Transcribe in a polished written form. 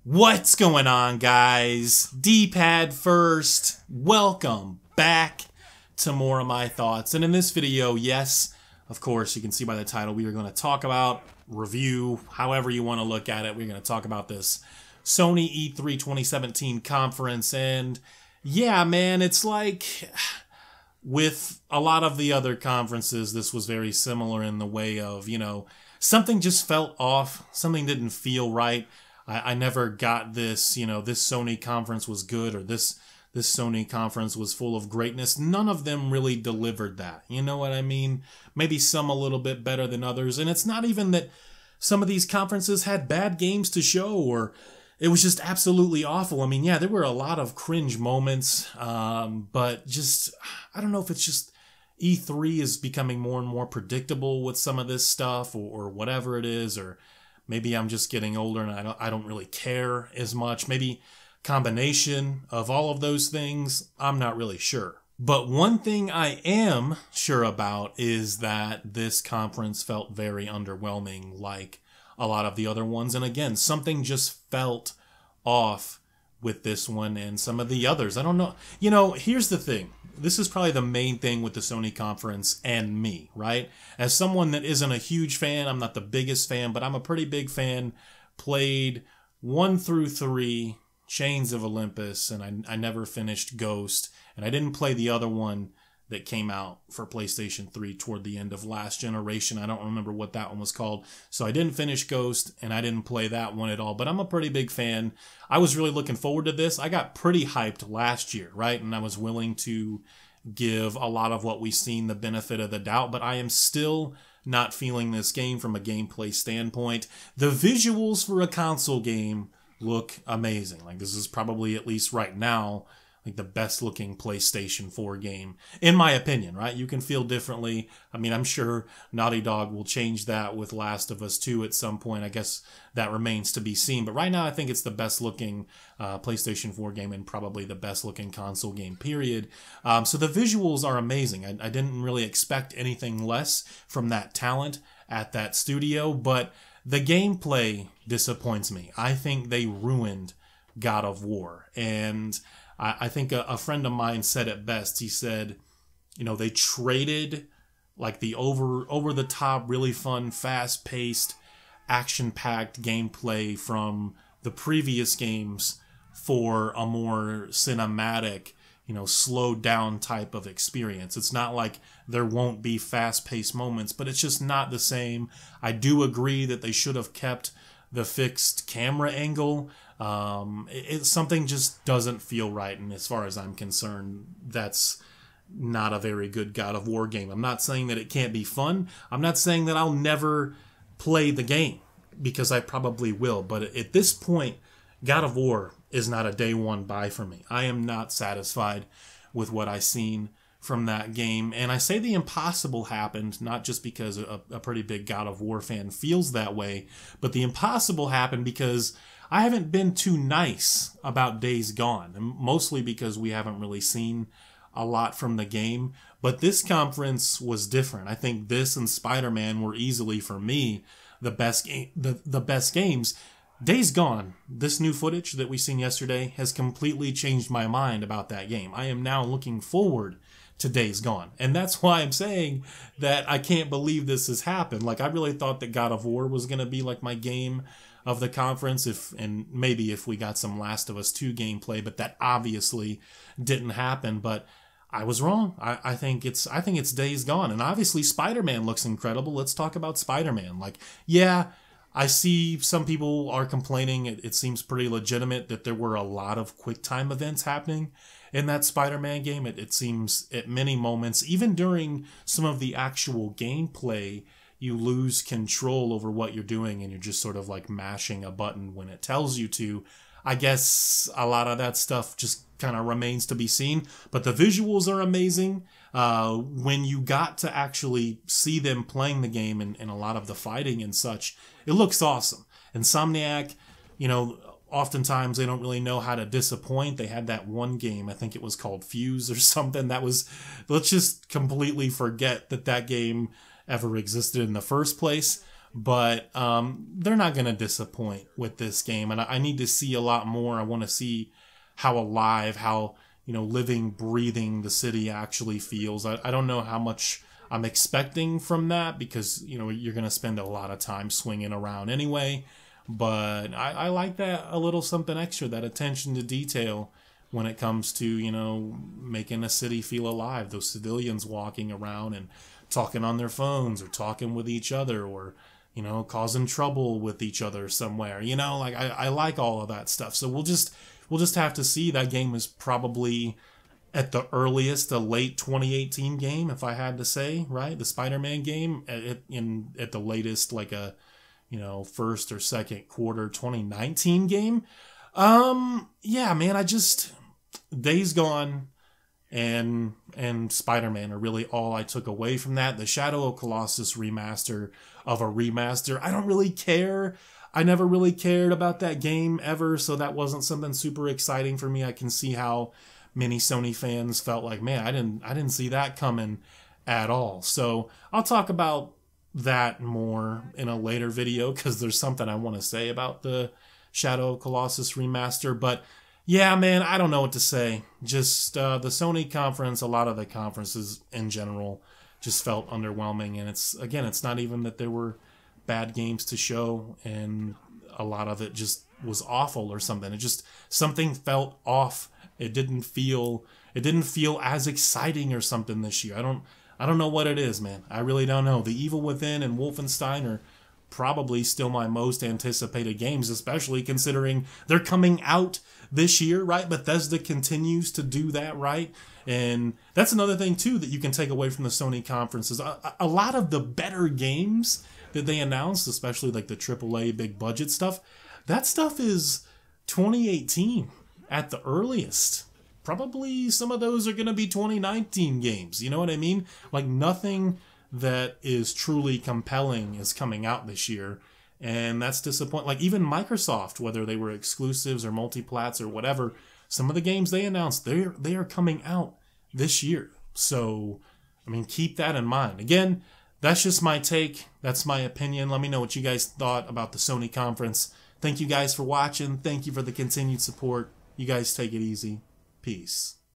What's going on, guys? D-pad first. Welcome back to more of my thoughts. And in this video, yes, of course, you can see by the title, we are going to talk about, review, however you want to look at it. We're going to talk about this Sony E3 2017 conference. And yeah, man, it's like with a lot of the other conferences, this was very similar in the way of, something just felt off. Something didn't feel right. I never got this, this Sony conference was good or this Sony conference was full of greatness. None of them really delivered that. You know what I mean? Maybe some a little bit better than others. And it's not even that some of these conferences had bad games to show or it was just absolutely awful. I mean, yeah, there were a lot of cringe moments, but just, I don't know if it's just E3 is becoming more and more predictable with some of this stuff or whatever it is, or maybe I'm just getting older and I don't really care as much. Maybe combination of all of those things. I'm not really sure. But one thing I am sure about is that this conference felt very underwhelming, like a lot of the other ones. And again, something just felt off with this one and some of the others. I don't know. Here's the thing. This is probably the main thing with the Sony conference and me, right? As someone that isn't a huge fan, I'm not the biggest fan, but I'm a pretty big fan. Played 1 through 3, Chains of Olympus, and I never finished Ghost. And I didn't play the other one that came out for PlayStation 3 toward the end of last generation. I don't remember what that one was called. So I didn't finish Ghost, and I didn't play that one at all. But I'm a pretty big fan. I was really looking forward to this. I got pretty hyped last year, right? And I was willing to give a lot of what we've seen the benefit of the doubt. But I am still not feeling this game from a gameplay standpoint. The visuals for a console game look amazing. Like, this is probably, at least right now, like the best looking PlayStation 4 game, in my opinion, right? You can feel differently. I mean, I'm sure Naughty Dog will change that with Last of Us 2 at some point. I guess that remains to be seen. But right now, I think it's the best looking PlayStation 4 game and probably the best looking console game, period. So the visuals are amazing. I didn't really expect anything less from that talent at that studio, but the gameplay disappoints me. I think they ruined God of War. And I think a friend of mine said it best. He said, they traded like the over the top, really fun, fast paced, action packed gameplay from the previous games for a more cinematic, slowed down type of experience. It's not like there won't be fast paced moments, but it's just not the same. I do agree that they should have kept the fixed camera angle. Something just doesn't feel right, and as far as I'm concerned, that's not a very good God of War game. I'm not saying that it can't be fun. I'm not saying that I'll never play the game, because I probably will, but at this point, God of War is not a day one buy for me. I am not satisfied with what I've seen from that game. And I say the impossible happened, not just because a pretty big God of War fan feels that way, but the impossible happened because I haven't been too nice about Days Gone, mostly because we haven't really seen a lot from the game. But this conference was different. I think this and Spider-Man were easily, for me, the best games. Days Gone, this new footage that we seen yesterday, has completely changed my mind about that game. I am now looking forward to Days Gone. And that's why I'm saying that I can't believe this has happened. Like, I really thought that God of War was going to be like my game of the conference, and maybe if we got some Last of Us 2 gameplay, but that obviously didn't happen. But I was wrong. I think it's Days Gone. And obviously Spider-Man looks incredible. Let's talk about Spider-Man. Like, yeah, I see some people are complaining. It seems pretty legitimate that there were a lot of QuickTime events happening in that Spider-Man game. It seems at many moments, even during some of the actual gameplay, you lose control over what you're doing and you're just sort of like mashing a button when it tells you to. I guess a lot of that stuff just kind of remains to be seen, but the visuals are amazing. When you got to actually see them playing the game and a lot of the fighting and such, it looks awesome. Insomniac, oftentimes they don't really know how to disappoint. They had that one game, I think it was called Fuse or something, that was, let's just completely forget that game ever existed in the first place. But they're not going to disappoint with this game. And I need to see a lot more. I want to see how alive, how, living, breathing the city actually feels. I don't know how much I'm expecting from that because, you're going to spend a lot of time swinging around anyway. But I like that a little something extra, that attention to detail when it comes to, making a city feel alive. Those civilians walking around and talking on their phones or talking with each other or, causing trouble with each other somewhere. I like all of that stuff. So we'll just have to see. That game is probably at the earliest a late 2018 game, if I had to say, right? The Spider-Man game at the latest, like a first or second quarter 2019 game. Yeah, man, Days Gone and Spider-Man are really all I took away from that. The Shadow of Colossus remaster of a remaster, I don't really care. I never really cared about that game ever, so that wasn't something super exciting for me. I can see how many Sony fans felt like, man, I didn't see that coming at all. So I'll talk about that more in a later video because there's something I want to say about the Shadow of Colossus remaster. But yeah, man, I don't know what to say. Just the Sony conference, a lot of the conferences in general just felt underwhelming. And it's not even that there were bad games to show, and a lot of it just was awful or something. Something felt off. It didn't feel as exciting or something this year. I don't know what it is, man. I really don't know. The Evil Within and Wolfenstein are probably still my most anticipated games, especially considering they're coming out this year, right? Bethesda continues to do that, right? And that's another thing, too, that you can take away from the Sony conferences. A lot of the better games that they announced, especially like the AAA big budget stuff, that stuff is 2018 at the earliest. Probably some of those are going to be 2019 games. You know what I mean? Like nothing that is truly compelling is coming out this year. And that's disappointing. Like even Microsoft, whether they were exclusives or multiplats or whatever, some of the games they announced, they are coming out this year. So, I mean, keep that in mind. Again, that's just my take. That's my opinion. Let me know what you guys thought about the Sony conference. Thank you guys for watching. Thank you for the continued support. You guys take it easy. Peace.